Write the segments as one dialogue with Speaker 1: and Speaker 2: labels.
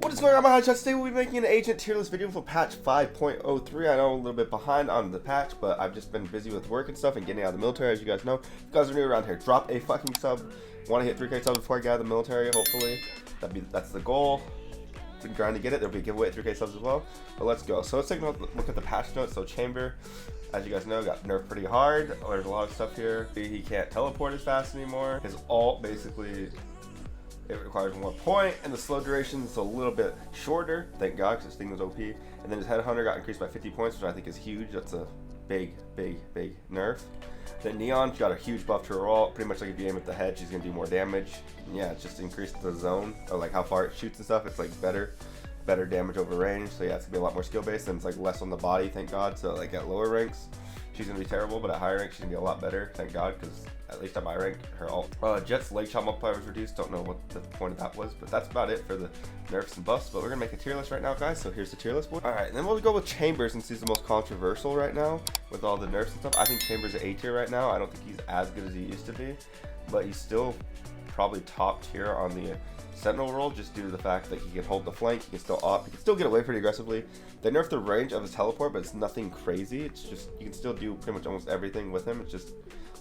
Speaker 1: What is going on, my iHots? Today we'll be making an agent tier list video for patch 5.03. I know I'm a little bit behind on the patch, but I've just been busy with work and stuff and getting out of the military, as you guys know. If you guys are new around here, drop a fucking sub. Want to hit 3K subs before I get out of the military, hopefully. That's the goal. Been trying to get it. There'll be a giveaway at 3K subs as well. But let's go. So let's take a look at the patch notes. So Chamber, as you guys know, got nerfed pretty hard. There's a lot of stuff here. He can't teleport as fast anymore. His ult basically, it requires 1 point, and the slow duration is a little bit shorter. Thank God, because this thing was OP. And then his headhunter got increased by 50 points, which I think is huge. That's a big nerf. Then Neon got a huge buff to her ult. Pretty much like if you aim at the head, she's gonna do more damage. Yeah, it just increased the zone, or like how far it shoots and stuff. It's like better damage over range. So yeah, it's gonna be a lot more skill based, and it's like less on the body, thank God. So like at lower ranks, she's gonna be terrible, but at higher ranks, she's gonna be a lot better, thank God, because at least at my rank, her ult. Jet's leg shot multiplier was reduced. Don't know what the point of that was, but that's about it for the nerfs and buffs. But we're gonna make a tier list right now, guys. So here's the tier list board. All right, and then we'll go with Chamber, since he's the most controversial right now with all the nerfs and stuff. I think Chamber's an A tier right now. I don't think he's as good as he used to be, but he's still probably top tier on the Sentinel role, just due to the fact that he can hold the flank, he can still op, he can still get away pretty aggressively. They nerfed the range of his teleport, but it's nothing crazy. It's just, you can still do pretty much almost everything with him. It's just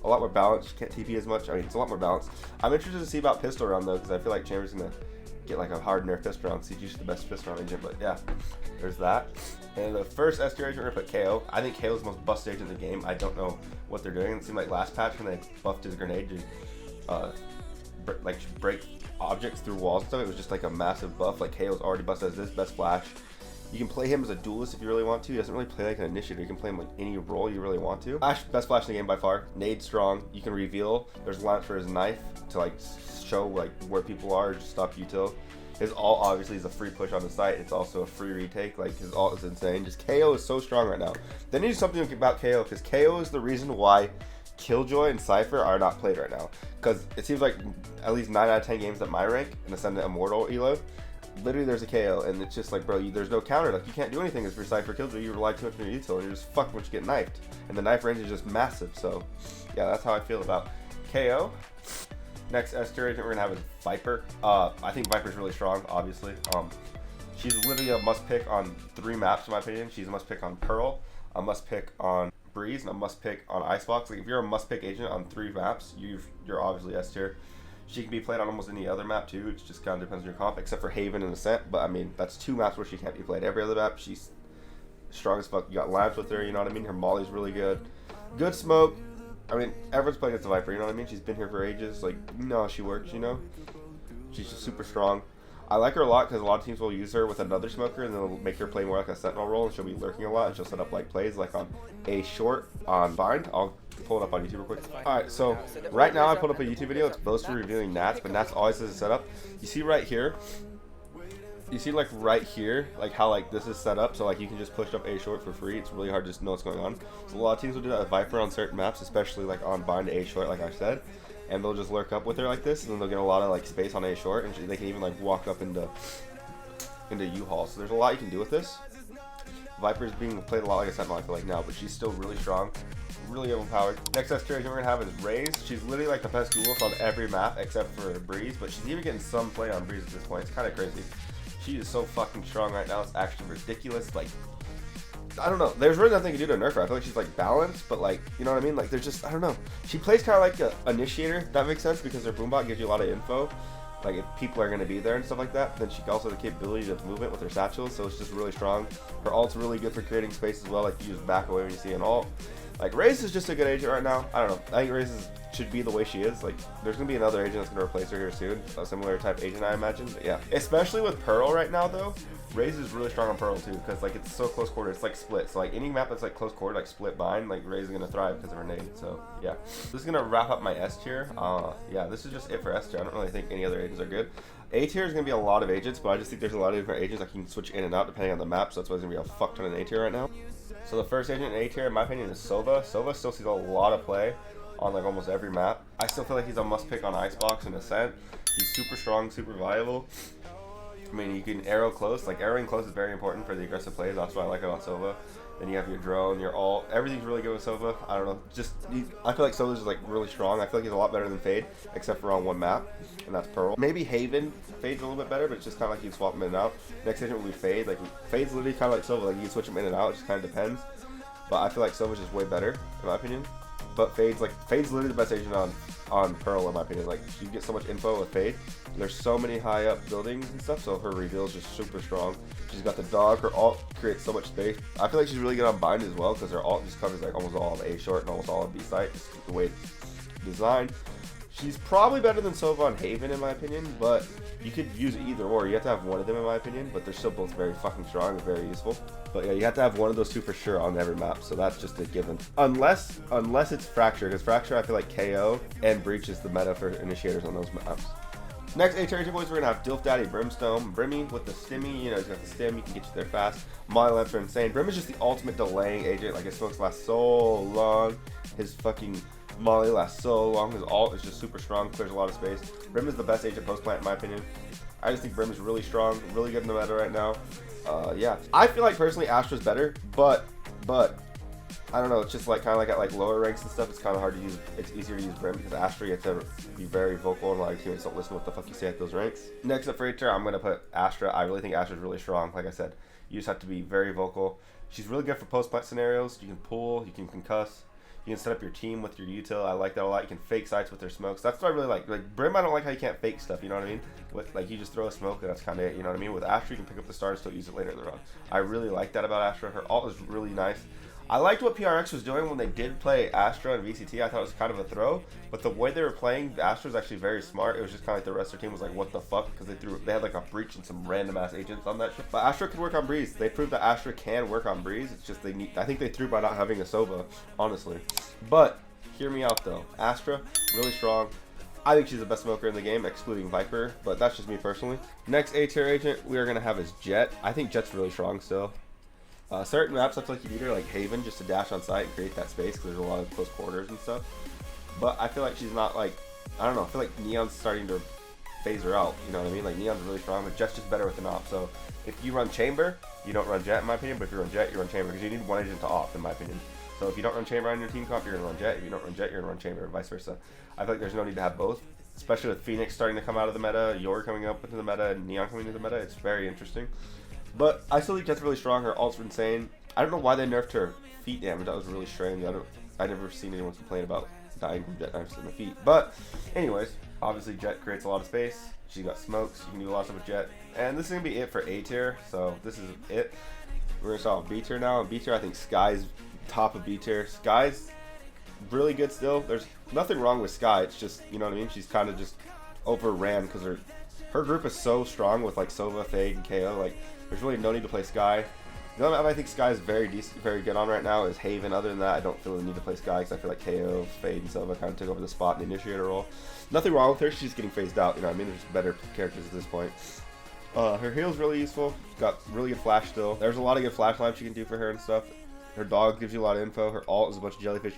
Speaker 1: a lot more balanced. You can't TP as much. I mean, it's a lot more balanced. I'm interested to see about pistol round though, because I feel like Chamber's gonna get like a hard nerf pistol round. CG's the best pistol round agent, but yeah, there's that. And the first S tier agent, we're gonna put KO. I think KO is the most busted agent in the game. I don't know what they're doing. It seemed like last patch when they buffed his grenade to like break objects through walls and stuff, it was just like a massive buff. Like KO's already busted as this best flash. You can play him as a duelist if you really want to. He doesn't really play like an initiator. You can play him like any role you really want to. Flash, best flash in the game by far. Nade strong. You can reveal. There's a launch for his knife to like show like where people are, just stop util. His ult obviously is a free push on the site. It's also a free retake. Like his ult is insane. Just KO is so strong right now. They need something about KO, because KO is the reason why Killjoy and Cypher are not played right now, because it seems like at least 9 out of 10 games at my rank in Ascendant Immortal Elo, literally there's a KO, and it's just like, bro, there's no counter. Like you can't do anything as for Cypher Killjoy. You rely too much on your util, and you're just fucked once you get knifed, and the knife range is just massive. So yeah, that's how I feel about KO. Next S tier agent we're gonna have is Viper. I think Viper's really strong, obviously. She's literally a must pick on 3 maps in my opinion. She's a must pick on Pearl, a must pick on Breeze, and a must pick on Icebox. Like if you're a must pick agent on 3 maps, you're obviously S tier. She can be played on almost any other map too. It just kind of depends on your comp, except for Haven and Ascent. But I mean, that's 2 maps where she can't be played. Every other map, she's strong as fuck. You got Limes with her, you know what I mean? Her molly's really good. Good smoke. I mean, everyone's playing against the Viper, you know what I mean? She's been here for ages. Like, you know how she works, you know? She's just super strong. I like her a lot because a lot of teams will use her with another smoker, and they'll make her play more like a Sentinel role, and she'll be lurking a lot, and she'll set up like plays like on a short on Bind. I'll pull it up on YouTube real quick. Alright, so right now I pulled up a YouTube video. It's supposed to be reviewing Nats, but Nats always has a setup. You see right here, you see like right here, like how like this is set up, so like you can just push up a short for free. It's really hard to just know what's going on. So a lot of teams will do that with Viper on certain maps, especially like on Bind a short, like I said. And they'll just lurk up with her like this, and then they'll get a lot of like space on a short, and they can even like walk up into U-Haul. So there's a lot you can do with this. Viper's being played a lot like a Sentinel, I feel like now, but she's still really strong, really overpowered. Next S tier agent we're gonna have is Raze. She's literally like the best duelist on every map except for Breeze, but she's even getting some play on Breeze at this point. It's kind of crazy. She is so fucking strong right now. It's actually ridiculous. Like, I don't know. There's really nothing to do to nerf her. I feel like she's like balanced, but like, you know what I mean? Like, there's just, I don't know. She plays kind of like an initiator. If that makes sense, because her boombot gives you a lot of info. Like if people are going to be there and stuff like that. Then she also has the capability of movement with her satchels, so it's just really strong. Her ult's really good for creating space as well. Like you just back away when you see an ult. Like Raze is just a good agent right now. I don't know. I think Raze should be the way she is. Like there's gonna be another agent that's gonna replace her here soon, a similar type agent I imagine. But yeah, especially with Pearl right now though, Raze is really strong on Pearl too, because like it's so close quarter. It's like split. So like any map that's like close quarter, like split bind, like Raze is gonna thrive because of her nade. So yeah, this is gonna wrap up my S tier. Yeah, this is just it for S tier. I don't really think any other agents are good. A tier is gonna be a lot of agents, but I just think there's a lot of different agents that can switch in and out depending on the map. So that's why it's gonna be a fuck ton in A tier right now. So the first agent in A tier, in my opinion, is Sova. Sova still sees a lot of play on like almost every map. I still feel like he's a must pick on Icebox and Ascent. He's super strong, super viable. I mean, you can arrow close. Like, arrowing close is very important for the aggressive plays. That's why I like it on Sova. Then you have your drone, your ult. Everything's really good with Sova. I don't know. I feel like Sova's like really strong. I feel like he's a lot better than Fade, except for on one map, and that's Pearl. Maybe Haven. Fade's a little bit better, but it's just kind of like you swap him in and out. Next agent will be Fade. Like, Fade's literally kind of like Sova. Like, you can switch him in and out. It just kind of depends. But I feel like Sova's just way better, in my opinion. But Fade's literally the best agent on Pearl, in my opinion. Like, you get so much info with Fade. There's so many high up buildings and stuff, so her reveal is just super strong. She's got the dog. Her ult creates so much space. I feel like she's really good on bind as well, because her ult just covers like almost all of A short and almost all of B site. Just the way it's designed. She's probably better than Sova on Haven, in my opinion, but you could use either or. You have to have one of them, in my opinion, but they're still both very fucking strong and very useful. But yeah, you have to have one of those two for sure on every map, so that's just a given. Unless it's Fracture, because Fracture, I feel like KO and Breach is the meta for initiators on those maps. Next, A agent boys, we're gonna have Dilf Daddy, Brimstone, Brimmy with the stimmy. You know, he's got the stim, he can get you there fast. Molly lamps are insane. Brim is just the ultimate delaying agent. Like, his smokes last so long. His fucking Molly lasts so long. His ult is just super strong, clears a lot of space. Brim is the best agent post plant, in my opinion. I just think Brim is really strong, really good in the meta right now. Yeah, I feel like personally Astra's better, but I don't know. It's just like kind of like at like lower ranks and stuff. It's kind of hard to use. It's easier to use Brim because Astra, you have to be very vocal and like teammates don't listen to what the fuck you say at those ranks. Next up for H-tier, I'm gonna put Astra. I really think Astra's really strong. Like I said, you just have to be very vocal. She's really good for post plant scenarios. You can pull, you can concuss. You can set up your team with your util. I like that a lot. You can fake sites with their smokes. That's what I really like. Like, Brim, I don't like how you can't fake stuff, you know what I mean? With, like, you just throw a smoke and that's kind of it, you know what I mean? With Astra, you can pick up the star and still use it later in the run. I really like that about Astra. Her ult is really nice. I liked what PRX was doing when they did play Astra and VCT. I thought it was kind of a throw, but the way they were playing, Astra was actually very smart. It was just kind of like the rest of their team was like, what the fuck? Because they had like a Breach and some random ass agents on that shit. But Astra could work on Breeze. They proved that Astra can work on Breeze. It's just I think they threw by not having a Sova, honestly. But hear me out though. Astra, really strong. I think she's the best smoker in the game, excluding Viper, but that's just me personally. Next A-tier agent we are gonna have is Jet. I think Jet's really strong still. Certain maps I feel like you need her, like Haven, just to dash on site and create that space because there's a lot of close quarters and stuff. But I feel like she's not like, I don't know, I feel like Neon's starting to phase her out, you know what I mean? Like Neon's really strong, but Jet's just better with an op. So if you run Chamber, you don't run Jet in my opinion, but if you run Jet, you run Chamber because you need one agent to op in my opinion. So if you don't run Chamber on your team comp, you're gonna run Jet. If you don't run Jet, you're gonna run Chamber, and vice versa. I feel like there's no need to have both, especially with phoniex starting to come out of the meta, yoru coming up into the meta, and Neon coming into the meta. It's very interesting. But I still think Jet's really strong. Her ult's insane. I don't know why they nerfed her feet damage. That was really strange. I never seen anyone complain about dying from Jet knives in the feet. But anyways, obviously Jet creates a lot of space. She's got smokes. You can do a lot of stuff with Jet. And this is gonna be it for A tier. So this is it. We're gonna start with B tier now. B tier, I think Sky's top of B tier. Sky's really good still. There's nothing wrong with Sky. It's just, you know what I mean? She's kind of just overran because her group is so strong with like Sova, Fade, and KO. Like there's really no need to play Sky. The only map I think Sky is very decent, very good on right now is Haven. Other than that, I don't feel the need to play Sky because I feel like KO, Fade, and Sova kind of took over the spot in the initiator role. Nothing wrong with her. She's getting phased out. You know what I mean? There's better characters at this point. Her heal's really useful. She's got really good flash still. There's a lot of good flash lines you can do for her and stuff. Her dog gives you a lot of info. Her ult is a bunch of jellyfish.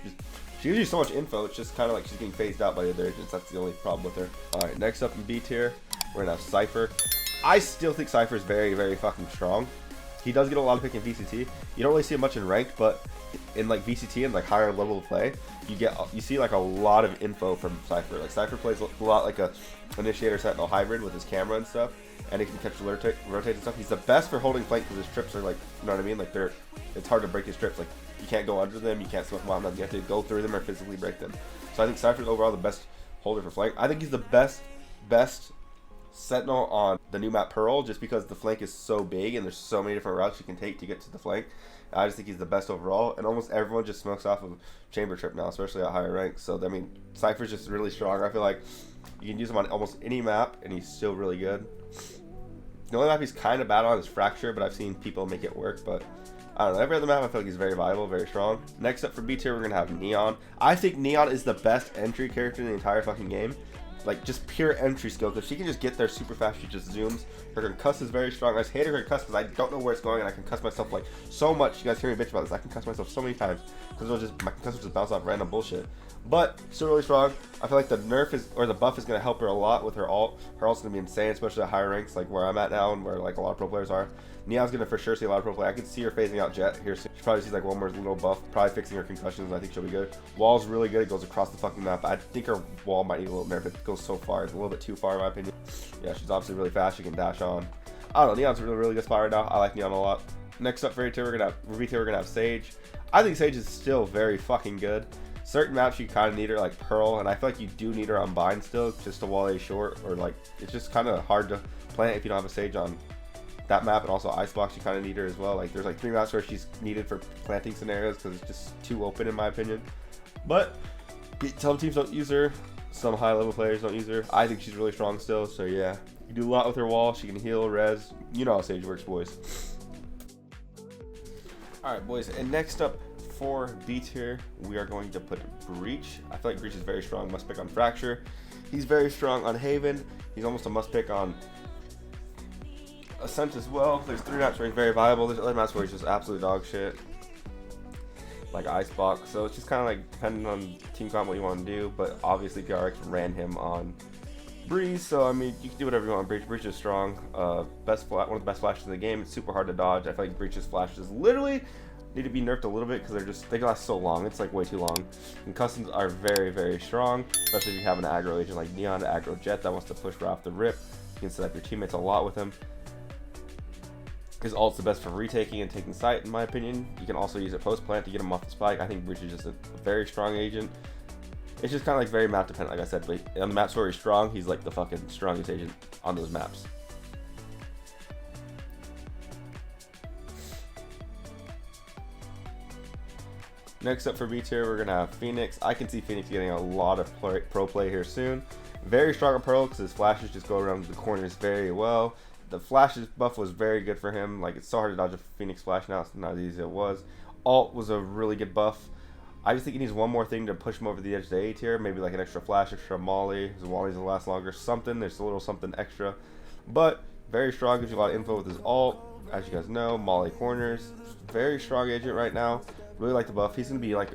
Speaker 1: She gives you so much info. It's just kind of like she's getting phased out by the other agents. That's the only problem with her. All right, next up in B tier, we're gonna have Cypher. I still think Cypher is very, very fucking strong. He does get a lot of pick in VCT. You don't really see him much in ranked, but in like VCT and like higher level of play, you see like a lot of info from Cypher. Like Cypher plays a lot like a initiator sentinel hybrid with his camera and stuff, and he can catch rotate and stuff. He's the best for holding flank because his trips are like, you know what I mean? Like it's hard to break his trips. Like you can't go under them, you can't smoke them out, nothing. You have to go through them or physically break them. So I think Cypher's overall the best holder for flank. I think he's the best sentinel on the new map Pearl just because the flank is so big and there's so many different routes you can take to get to the flank. I just think he's the best overall, and almost everyone just smokes off of chamber trip now, especially at higher ranks. So I mean, Cypher's just really strong. I feel like you can use him on almost any map and he's still really good. The only map he's kind of bad on is Fracture, but I've seen people make it work. But I don't know, every other map I feel like he's very viable, very strong. Next up for B tier, we're gonna have Neon. I think Neon is the best entry character in the entire fucking game. Like just pure entry skill, because she can just get there super fast. She just zooms. Her concuss is very strong. I just hate her concuss because I don't know where it's going, and I can cuss myself like so much. You guys hear me bitch about this. I can cuss myself so many times because my concuss will just bounce off random bullshit. But still really strong. I feel like the nerf is, or the buff is going to help her a lot with her ult. Her ult's going to be insane, especially at higher ranks, like where I'm at now and where like a lot of pro players are. Neon's going to for sure see a lot of pro play. I could see her phasing out Jet here soon. She probably sees like one more little buff, probably fixing her concussions. I think she'll be good. Wall's really good. It goes across the fucking map. I think her wall might need a little nerf. It goes so far. It's a little bit too far in my opinion. Yeah, she's obviously really fast. She can dash on. I don't know. Neon's a really good spot right now. I like Neon a lot. Next up for A tier, we're gonna have Sage. I think Sage is still very fucking good. Certain maps you kind of need her, like Pearl, and I feel like you do need her on Bind still, just to wall A short, or like it's just kind of hard to plant if you don't have a Sage on that map. And also Icebox, you kind of need her as well. Like there's like 3 maps where she's needed for planting scenarios because it's just too open in my opinion. But some teams don't use her, some high level players don't use her. I think she's really strong still, so yeah. You do a lot with her wall. She can heal, res. You know how Sage works, boys. Alright, boys, and next up for B tier, we are going to put Breach. I feel like Breach is very strong, must pick on Fracture. He's very strong on Haven. He's almost a must pick on Ascent as well. There's 3 maps where he's very viable. There's other maps where he's just absolute dog shit, like Icebox. So it's just kind of like depending on team comp what you want to do, but obviously PRX ran him on Breeze, so I mean you can do whatever you want on Breach. Breach is strong, one of the best flashes in the game. It's super hard to dodge. I feel like Breach's flashes literally need to be nerfed a little bit because they last so long. It's like way too long. And customs are very strong, especially if you have an aggro agent like Neon, the aggro Jet that wants to push right off the rip. You can set up your teammates a lot with him. His ult's the best for retaking and taking sight in my opinion. You can also use it post plant to get him off the spike. I think Breach is just a very strong agent. It's just kind of like very map dependent, like I said, but on the maps where he's strong, he's like the fucking strongest agent on those maps. Next up for B tier, we're going to have phoniex. I can see phoniex getting a lot of pro play here soon. Very strong on Pearl because his flashes just go around the corners very well. The flashes buff was very good for him. Like it's so hard to dodge a phoenix flash now, it's not as easy as it was. Alt was a really good buff. I just think he needs one more thing to push him over the edge to A tier. Maybe like an extra flash, extra molly. His mollies will last longer. Something. There's a little something extra. But very strong. Gives you a lot of info with his ult. As you guys know, molly corners. Very strong agent right now. Really like the buff. He's going to be like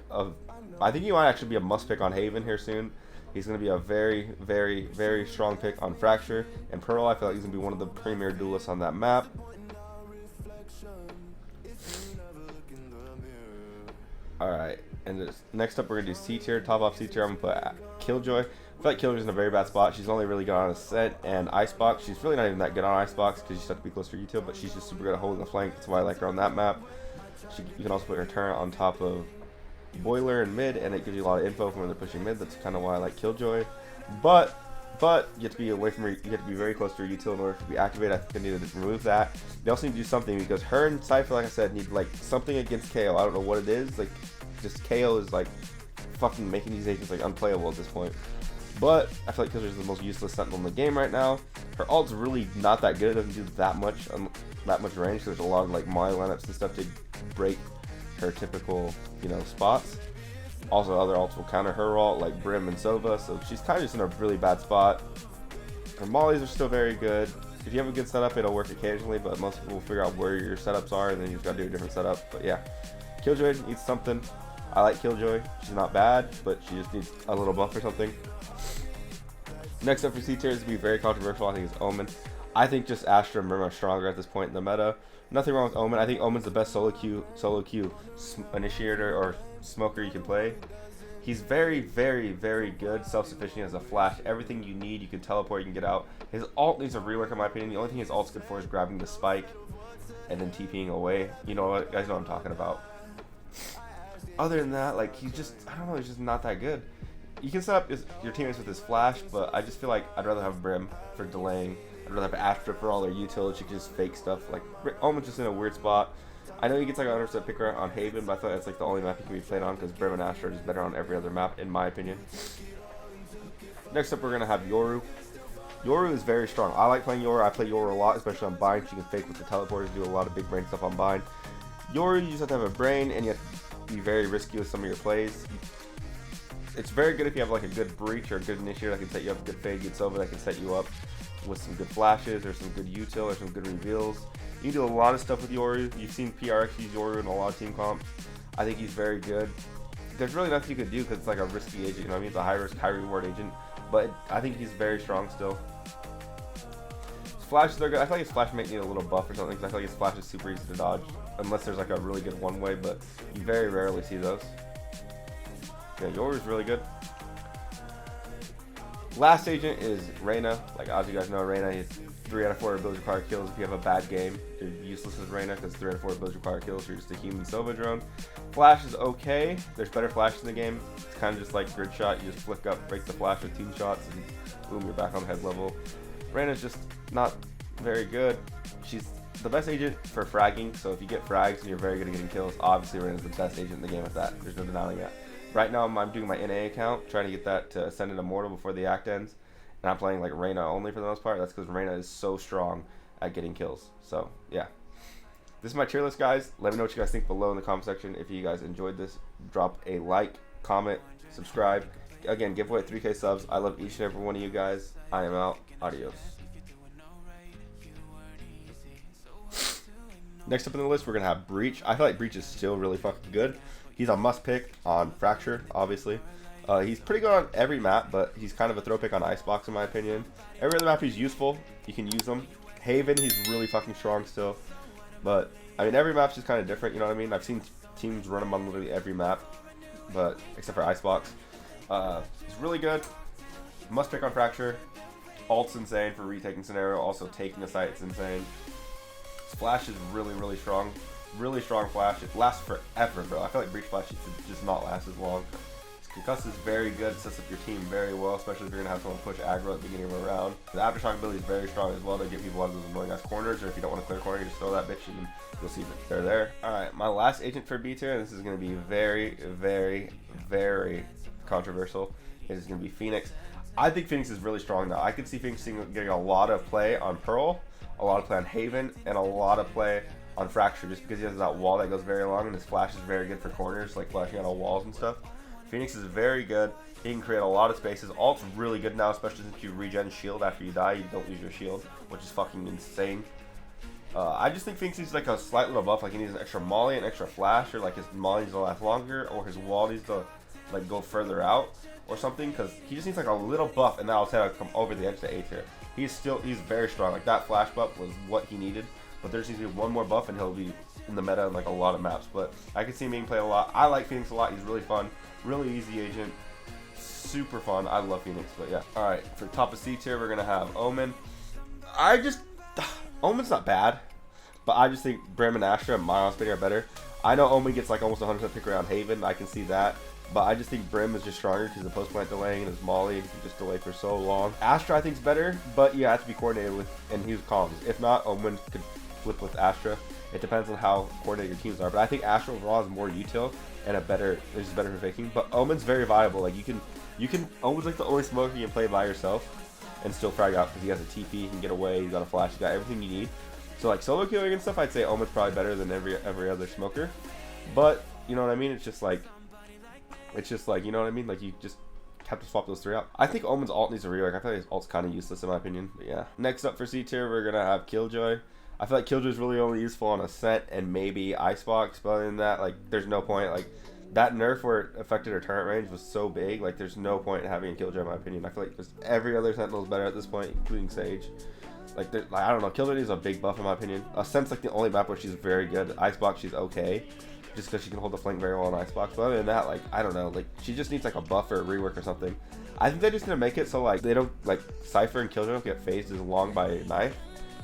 Speaker 1: I think he might actually be a must pick on Haven here soon. He's going to be a very strong pick on Fracture. And Pearl, I feel like he's going to be one of the premier duelists on that map. Alright, and next up we're going to do C tier, top off C tier. I'm going to put Killjoy. I feel like Killjoy's in a very bad spot. She's only really good on Ascent and Icebox. She's really not even that good on Icebox because she's have to be close to her util, but she's just super good at holding the flank. That's why I like her on that map. You can also put her turret on top of Boiler and mid, and it gives you a lot of info from when they're pushing mid. That's kind of why I like Killjoy. But you have to be away from her. You have to be very close to her util in order to be activated. I think they need to just remove that. They also need to do something because her and Cypher, like I said, need like something against KO. I don't know what it is. Like just KO is like fucking making these agents like unplayable at this point. But I feel like Killjoy is the most useless sentinel in the game right now. Her ult's really not that good. It doesn't do that much range. There's a lot of like molly lineups and stuff to break her typical, spots. Also, other ults will counter her ult, like Brim and Sova, so she's kind of just in a really bad spot. Her mollies are still very good. If you have a good setup, it'll work occasionally, but most people will figure out where your setups are, and then you just gotta do a different setup. But yeah, Killjoy needs something. I like Killjoy. She's not bad, but she just needs a little buff or something. Next up for C tier is to be very controversial. I think it's Omen. I think just Astra and Brim are stronger at this point in the meta. Nothing wrong with Omen. I think Omen's the best solo queue initiator or smoker you can play. He's very good, self-sufficient as a flash. Everything you need, you can teleport, you can get out. His ult needs a rework in my opinion. The only thing his ult's good for is grabbing the spike and then TPing away. You know what? Guys know what I'm talking about. Other than that, like he's just, I don't know, he's just not that good. You can set up your teammates with his flash, but I just feel like I'd rather have Brim for delaying. I'd rather have Astra for all their utilities. She can just fake stuff. Like Omen's just in a weird spot. I know he gets like an 100% pick on Haven, but I thought that's like the only map he can be played on because Brim and Astra are just better on every other map, in my opinion. Next up, we're gonna have Yoru. Yoru is very strong. I like playing Yoru. I play Yoru a lot, especially on Bind. She can fake with the teleporters, do a lot of big brain stuff on Bind. Yoru, you just have to have a brain, and you have to be very risky with some of your plays. It's very good if you have like a good breach or a good initiator that can set you up, good fade, good Sova that can set you up with some good flashes or some good util or some good reveals. You can do a lot of stuff with Yoru. You've seen PRX use Yoru in a lot of team comps. I think he's very good. there's really nothing you could do because it's like a risky agent. You know what I mean? It's a high risk, high reward agent. But I think he's very strong still. His flashes are good. I feel like his flash might need a little buff or something because I feel like his flash is super easy to dodge. Unless there's like a really good one way, but you very rarely see those. Yeah, yours is really good. Last agent is Reina. Like, as you guys know, Reina is 3 out of 4 abilities require kills. If you have a bad game, you're useless as Reina because 3 out of 4 abilities require kills. You're just a human Sova drone. Flash is okay. There's better flashes in the game. It's kind of just like grid shot. You just flick up, break the flash with 2 shots, and boom, you're back on head level. Reina's just not very good. She's the best agent for fragging. So if you get frags and you're very good at getting kills, obviously Reina's the best agent in the game at that. There's no denying that. Right now, I'm doing my NA account, trying to get that to Ascended Immortal before the act ends. And I'm playing like Reina only for the most part. That's because Reina is so strong at getting kills. So, yeah. This is my tier list, guys. Let me know what you guys think below in the comment section. If you guys enjoyed this, drop a like, comment, subscribe. Again, give away 3K subs. I love each and every one of you guys. I am out. Adios. Next up on the list, we're going to have Breach. I feel like Breach is still really fucking good. He's a must pick on Fracture, obviously. He's pretty good on every map, but he's kind of a throw pick on Icebox in my opinion. Every other map he's useful. You can use him. Haven, he's really fucking strong still. But, I mean, every map's just kind of different, you know what I mean? I've seen teams run him on literally every map, but except for Icebox. He's really good. Must pick on Fracture. Ult's insane for retaking scenario. Also, taking a site, it's insane. His flash is really, really strong. Really strong flash. It lasts forever, bro. I feel like Breach flash should just not last as long. Concuss is very good, sets up your team very well, especially if you're going to have someone push aggro at the beginning of a round. The aftershock ability is very strong as well to get people out of those annoying ass corners, or if you don't want to clear a corner, you just throw that bitch and you'll see that they're there. Alright, my last agent for B tier, and this is going to be very, very, very controversial. It is going to be phoniex. I think phoniex is really strong now. I could see phoniex getting a lot of play on Pearl, a lot of play on Haven, and a lot of play on Fracture, just because he has that wall that goes very long, and his flash is very good for corners, like flashing out of walls and stuff. phoniex is very good. He can create a lot of spaces. Ult's really good now, especially since you regen shield after you die. You don't lose your shield, which is fucking insane. I just think phoniex needs like a slight little buff. Like he needs an extra molly, an extra flash, or like his molly needs to last longer, or his wall needs to like go further out or something. Because he just needs like a little buff, and that'll tell him to come over the edge to A tier. He's very strong. Like that flash buff was what he needed. But there just needs to be one more buff, and he'll be in the meta in like a lot of maps. But I can see him being played a lot. I like phoniex a lot. He's really fun. Really easy agent, super fun. I love phoniex, but yeah. All right, for top of C tier, we're gonna have Omen. Omen's not bad, but I just think Brim and Astra and my spinning are better. I know Omen gets like almost 100% pick around Haven. I can see that, but I just think Brim is just stronger because the post plant delaying and his molly, and he can just delay for so long. Astra I think is better, but you have to be coordinated with, and he's comms. If not, Omen could flip with Astra. It depends on how coordinated your teams are, but I think Astra overall is more util and is better for faking. But Omen's very viable. Like you can Omen's like the only smoker you can play by yourself and still frag out because he has a TP, he can get away, he's got a flash, he's got everything you need. So like solo killing and stuff, I'd say Omen's probably better than every other smoker. But you know what I mean? It's just like you know what I mean? Like you just have to swap those 3 out. I think Omen's ult needs a rework. I feel like his ult's kind of useless in my opinion. But yeah. Next up for C tier, we're gonna have Killjoy. I feel like Killjoy is really only useful on Ascent and maybe Icebox, but other than that, like, there's no point. Like, that nerf where it affected her turret range was so big, like, there's no point in having a Killjoy, in my opinion. I feel like just every other Sentinel is better at this point, including Sage. Like, I don't know, Killjoy needs a big buff, in my opinion. Ascent's, like, the only map where she's very good. Icebox, she's okay, just because she can hold the flank very well on Icebox. But other than that, like, I don't know, like, she just needs, like, a buff or a rework or something. I think they're just going to make it so, like, they don't, like, Cypher and Killjoy don't get phased as long by knife,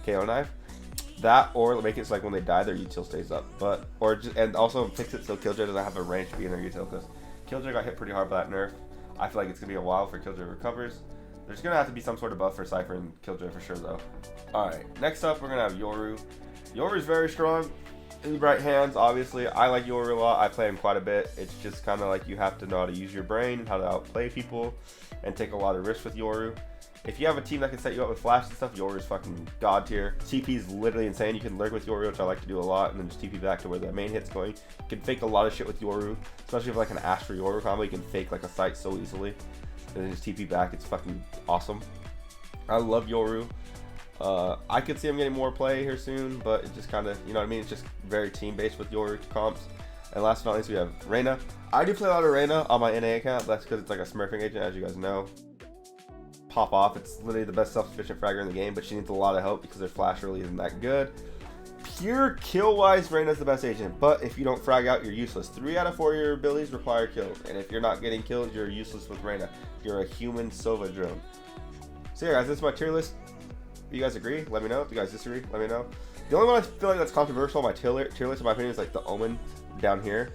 Speaker 1: KO knife. That, or make it so like when they die, their util stays up. And also fix it so Killjoy doesn't have a range to be in their util, because Killjoy got hit pretty hard by that nerf. I feel like it's gonna be a while for Killjoy recovers. There's gonna have to be some sort of buff for Cypher and Killjoy for sure, though. All right, next up we're gonna have Yoru. Yoru is very strong in the right hands. Obviously, I like Yoru a lot. I play him quite a bit. It's just kind of like you have to know how to use your brain, how to outplay people, and take a lot of risks with Yoru. If you have a team that can set you up with flash and stuff, Yoru is fucking god tier. TP is literally insane. You can lurk with Yoru, which I like to do a lot, and then just TP back to where the main hit's going. You can fake a lot of shit with Yoru, especially if like an Astra Yoru combo. You can fake like a site so easily, and then just TP back. It's fucking awesome. I love Yoru. I could see him getting more play here soon, but it just kind of, you know what I mean? It's just very team-based with Yoru comps. And last but not least, we have Reina. I do play a lot of Reina on my NA account. That's because it's like a smurfing agent, as you guys know. Pop off. It's literally the best self-sufficient fragger in the game, but she needs a lot of help because her flash really isn't that good. Pure kill-wise, Reyna's the best agent, but if you don't frag out, you're useless. 3 out of 4 of your abilities require kills, and if you're not getting killed, you're useless with Reina. You're a human Sova drone. So yeah, guys, this is my tier list. If you guys agree, let me know. If you guys disagree, let me know. The only one I feel like that's controversial on my tier list, in my opinion, is like the Omen down here.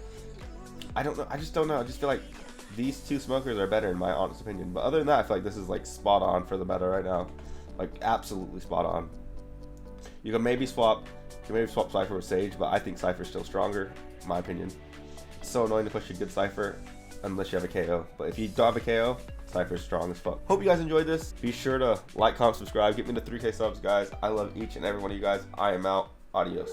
Speaker 1: I don't know. I just don't know. I just feel like these two smokers are better in my honest opinion. But other than that, I feel like this is like spot on for the meta right now. Like absolutely spot on. You can maybe swap Cypher with Sage, but I think Cypher's still stronger, in my opinion. It's so annoying to push a good Cypher unless you have a KO. But if you don't have a KO, Cypher's strong as fuck. Hope you guys enjoyed this. Be sure to like, comment, subscribe. Get me to 3K subs, guys. I love each and every one of you guys. I am out. Adios.